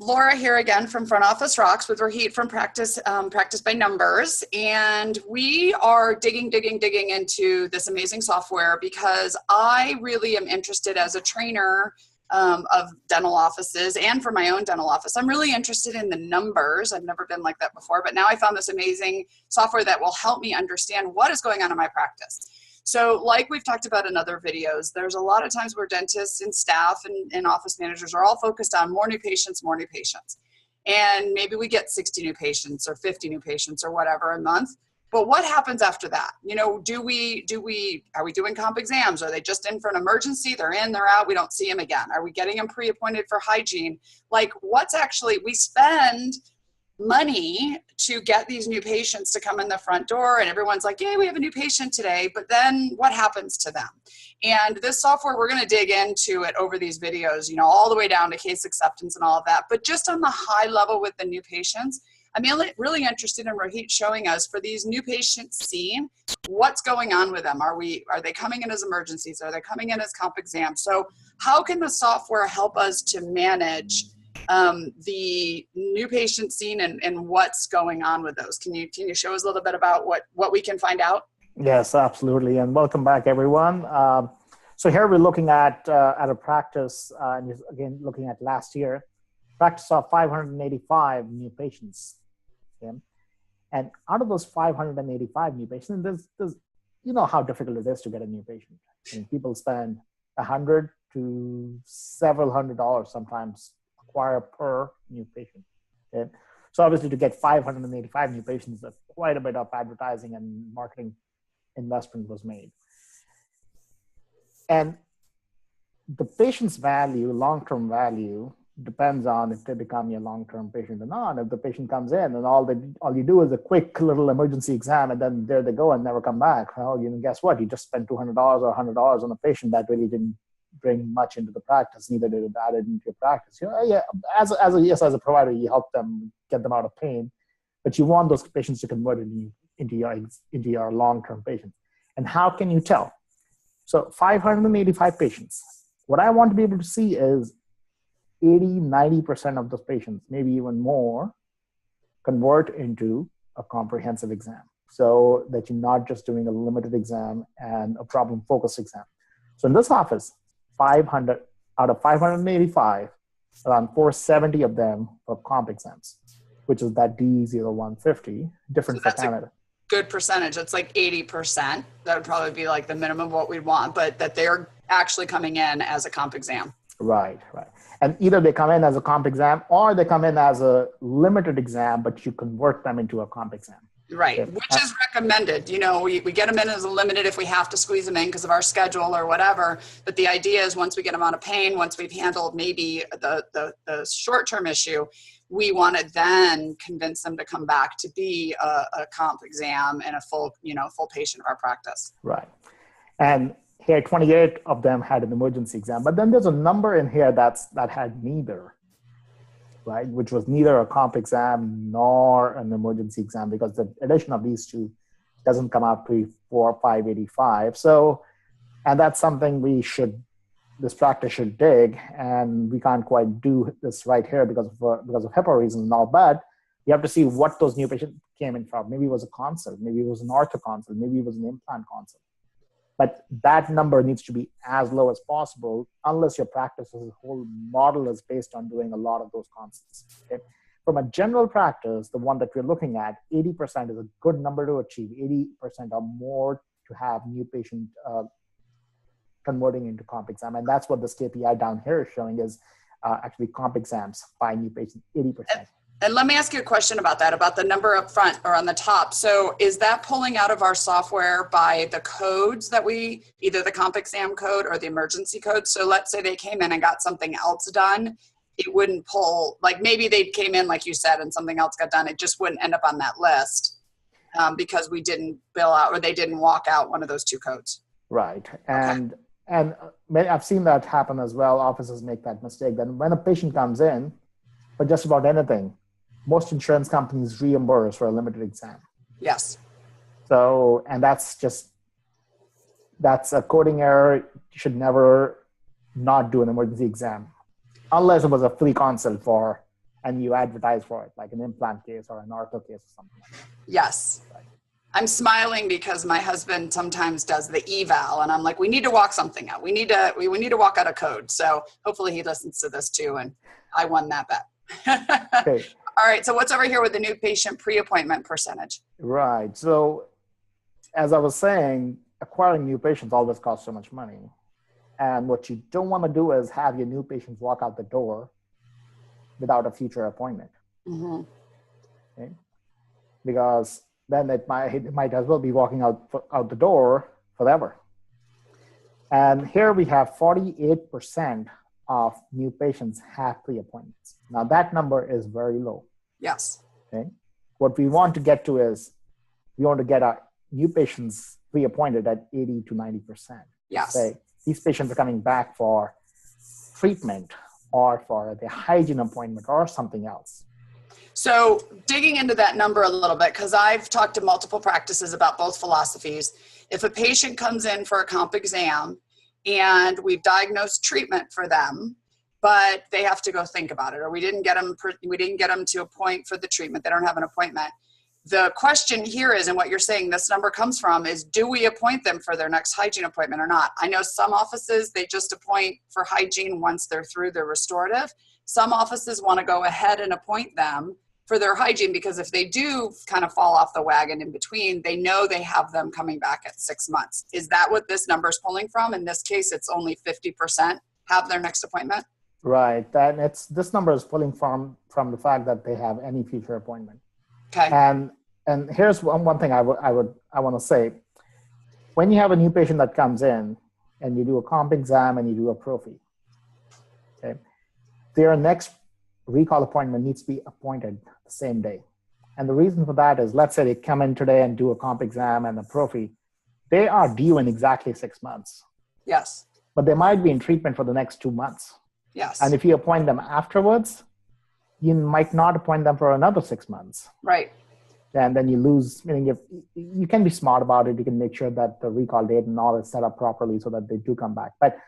Laura here again from Front Office Rocks with Rohit from Practice by Numbers. And we are digging into this amazing software because I really am interested as a trainer of dental offices and for my own dental office. I'm really interested in the numbers. I've never been like that before, but now I found this amazing software that will help me understand what is going on in my practice. So like we've talked about in other videos, there's a lot of times where dentists and staff and office managers are all focused on more new patients. And maybe we get 60 new patients or 50 new patients or whatever a month. But what happens after that? You know, are we doing comp exams? Are they just in for an emergency? They're in, they're out, we don't see them again. Are we getting them pre-appointed for hygiene? Like we spend money to get these new patients to come in the front door and everyone's like, yay, we have a new patient today, but then what happens to them? And this software, we're going to dig into it over these videos, you know, all the way down to case acceptance and all of that. But just on the high level with the new patients, I'm really interested in Rohit showing us for these new patients seen, what's going on with them? Are they coming in as emergencies? Are they coming in as comp exams? So how can the software help us to manage the new patient scene and what's going on with those? Can you show us a little bit about what we can find out? Yes, absolutely. And welcome back, everyone. So here we're looking at a practice, and again, looking at last year, practice of 585 new patients. Okay? And out of those 585 new patients, there's you know how difficult it is to get a new patient. I mean, people spend $100 to several $100 sometimes acquire per new patient. Okay? So obviously to get 585 new patients, quite a bit of advertising and marketing investment was made. And the patient's value, long-term value, depends on if they become your long-term patient or not. If the patient comes in and all you do is a quick little emergency exam and then there they go and never come back. Well, you know, guess what? You just spent $200 or $100 on a patient that really didn't bring much into the practice, neither did it add it into your practice. You know, yeah, as a provider, you help them get them out of pain, but you want those patients to convert into your long-term patients. And how can you tell? So 585 patients. What I want to be able to see is 80-90% of those patients, maybe even more, convert into a comprehensive exam. So that you're not just doing a limited exam and a problem-focused exam. So in this office, 500 out of 585, around 470 of them were comp exams, which is that D0150, different for Canada. Good percentage. It's like 80%. That would probably be like the minimum of what we'd want, but that they're actually coming in as a comp exam. Right. And either they come in as a comp exam or they come in as a limited exam, but you convert them into a comp exam. Right, okay. Which is recommended. You know, we get them in as a limited if we have to squeeze them in because of our schedule or whatever. But the idea is once we get them out of pain, once we've handled maybe the short-term issue, we want to then convince them to come back to be a comp exam and a full patient of our practice. Right. And here, 28 of them had an emergency exam. But then there's a number in here that had neither. Right, which was neither a comp exam nor an emergency exam because the addition of these two doesn't come out pre-4 585. So, and that's something this practice should dig, and we can't quite do this right here because of HIPAA reasons and all. But you have to see what those new patients came in from. Maybe it was a consult, maybe it was an ortho consult, maybe it was an implant consult. But that number needs to be as low as possible unless your practice's whole model is based on doing a lot of those consults. Okay? From a general practice, the one that we're looking at, 80% is a good number to achieve. 80% or more to have new patient converting into comp exam. And that's what this KPI down here is showing is actually comp exams by new patients, 80%. And let me ask you a question about that, about the number up front or on the top. So is that pulling out of our software by the codes that either the comp exam code or the emergency code? So let's say they came in and got something else done. It wouldn't pull, like maybe they came in, like you said, and something else got done. It just wouldn't end up on that list because we didn't bill out or they didn't walk out one of those two codes. Right. And I've seen that happen as well. Offices make that mistake. Then when a patient comes in, for just about anything, most insurance companies reimburse for a limited exam. Yes. So, and that's a coding error. You should never not do an emergency exam unless it was a free consult for and you advertise for it, like an implant case or an ortho case or something like that. Yes. Right. I'm smiling because my husband sometimes does the eval, and I'm like, we need to walk something out. We need to walk out a code. So hopefully he listens to this too, and I won that bet. Okay. All right. So what's over here with the new patient pre-appointment percentage? Right. So as I was saying, acquiring new patients always costs so much money. And what you don't want to do is have your new patients walk out the door without a future appointment. Mm-hmm. Okay? Because then it might as well be walking out the door forever. And here we have 48% of new patients have pre-appointments. Now that number is very low. Yes. Okay. What we want to get to is we want to get our new patients pre-appointed at 80 to 90%. Yes. Say these patients are coming back for treatment or for the hygiene appointment or something else. So digging into that number a little bit, because I've talked to multiple practices about both philosophies. If a patient comes in for a comp exam and we've diagnosed treatment for them, but they have to go think about it, or we didn't get them to a point for the treatment, they don't have an appointment. The question here is, and what you're saying this number comes from, is do we appoint them for their next hygiene appointment or not? I know some offices, they just appoint for hygiene once they're through their restorative. Some offices want to go ahead and appoint them for their hygiene, because if they do kind of fall off the wagon in between, they know they have them coming back at 6 months. Is that what this number is pulling from? In this case, it's only 50% have their next appointment. Right. And this number is pulling from the fact that they have any future appointment. Okay. And here's one thing I want to say. When you have a new patient that comes in and you do a comp exam and you do a prophy, okay, their next recall appointment needs to be appointed the same day. And the reason for that is, let's say they come in today and do a comp exam and a prophy, they are due in exactly 6 months. Yes. But they might be in treatment for the next 2 months. Yes. And if you appoint them afterwards, you might not appoint them for another 6 months. Right. And then you lose, meaning you can be smart about it. You can make sure that the recall date and all is set up properly so that they do come back. But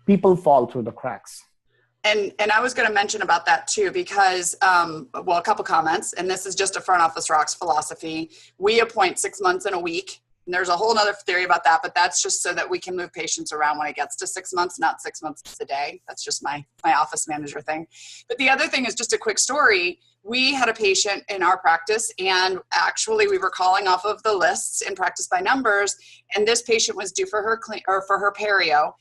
people fall through the cracks. And I was going to mention about that too, because, a couple comments, and this is just a Front Office Rocks philosophy. We appoint 6 months in a week. And there's a whole nother theory about that, but that's just so that we can move patients around when it gets to 6 months, not 6 months a day. That's just my office manager thing. But the other thing is just a quick story. We had a patient in our practice, and actually we were calling off of the lists in Practice by Numbers, and this patient was due for her perio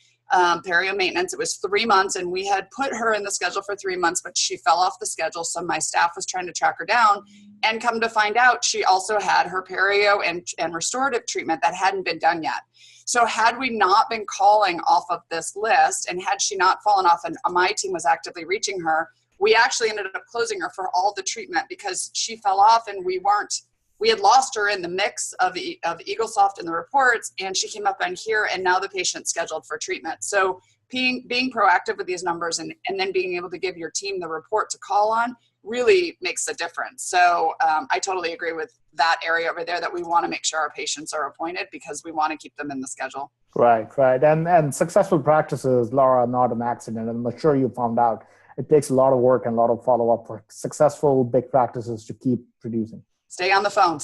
maintenance. It was 3 months, and we had put her in the schedule for 3 months, but she fell off the schedule. So my staff was trying to track her down, and come to find out, she also had her perio and restorative treatment that hadn't been done yet. So had we not been calling off of this list, and had she not fallen off and my team was actively reaching her, we actually ended up closing her for all the treatment because she fell off, and we had lost her in the mix of EagleSoft and the reports, and she came up on here, and now the patient's scheduled for treatment. So being proactive with these numbers and then being able to give your team the report to call on really makes a difference. So I totally agree with that area over there, that we want to make sure our patients are appointed because we want to keep them in the schedule. Right. And successful practices, Laura, are not an accident. And I'm sure you found out it takes a lot of work and a lot of follow-up for successful big practices to keep producing. Stay on the phone.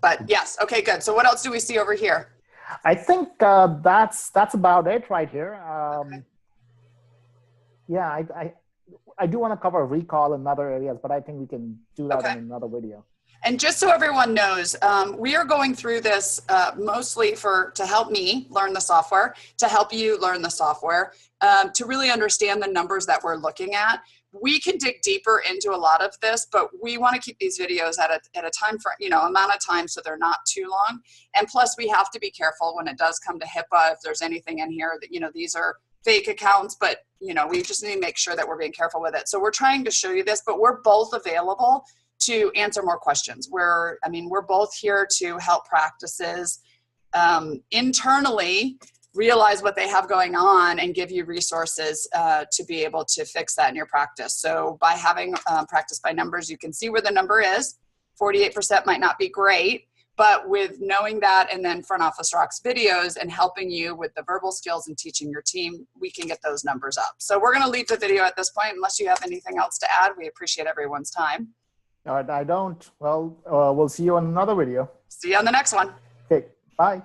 But yes, okay, good. So what else do we see over here? I think that's about it right here. Okay. Yeah, I do want to cover recall in other areas, but I think we can do that in another video. And just so everyone knows, we are going through this mostly to help me learn the software, to help you learn the software, to really understand the numbers that we're looking at. We can dig deeper into a lot of this, but we want to keep these videos at a time for, amount of time so they're not too long. And plus we have to be careful when it does come to HIPAA, if there's anything in here that, these are fake accounts, but we just need to make sure that we're being careful with it. So we're trying to show you this, but we're both available to answer more questions. We're both here to help practices internally realize what they have going on and give you resources to be able to fix that in your practice. So by having Practice by Numbers, you can see where the number is. 48% might not be great, But with knowing that, and then Front Office Rocks videos and helping you with the verbal skills and teaching your team, we can get those numbers up. So we're going to leave the video at this point, unless you have anything else to add. We appreciate everyone's time. All right, I don't. Well, we'll see you on another video. See you on the next one. Okay, bye.